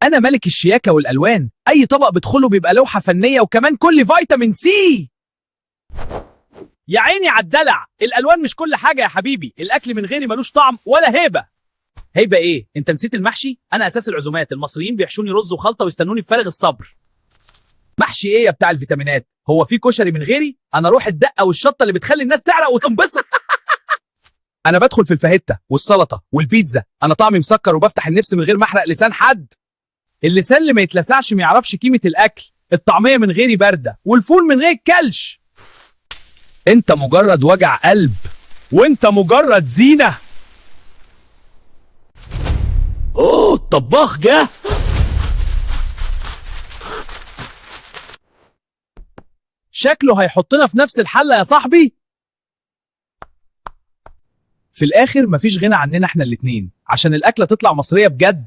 انا ملك الشياكة والالوان، اي طبق بدخله بيبقى لوحة فنية وكمان كل فيتامين سي. يا عيني عالدلع، الالوان مش كل حاجة يا حبيبي، الاكل من غيري ملوش طعم ولا هيبة. هيبة ايه؟ انت نسيت المحشي؟ انا اساس العزومات، المصريين بيحشوني رز وخلطة ويستنوني بفارغ الصبر. محشي ايه يا بتاع الفيتامينات؟ هو في كشري من غيري؟ انا روح الدقة والشطة اللي بتخلي الناس تعرق وتنبسط. انا بدخل في الفاهيتا والسلطة والبيتزا، انا طعمي مسكر وبفتح النفس من غير ما احرق لسان حد. اللسان اللي ما يتلسعش ما يعرفش قيمة الاكل، الطعمية من غيري باردة والفول من غير كلش. انت مجرد وجع قلب، وانت مجرد زينة. اوه الطباخ جه. شكله هيحطنا في نفس الحلة يا صاحبي. في الاخر مفيش غنى عننا احنا الاتنين، عشان الاكلة تطلع مصرية بجد.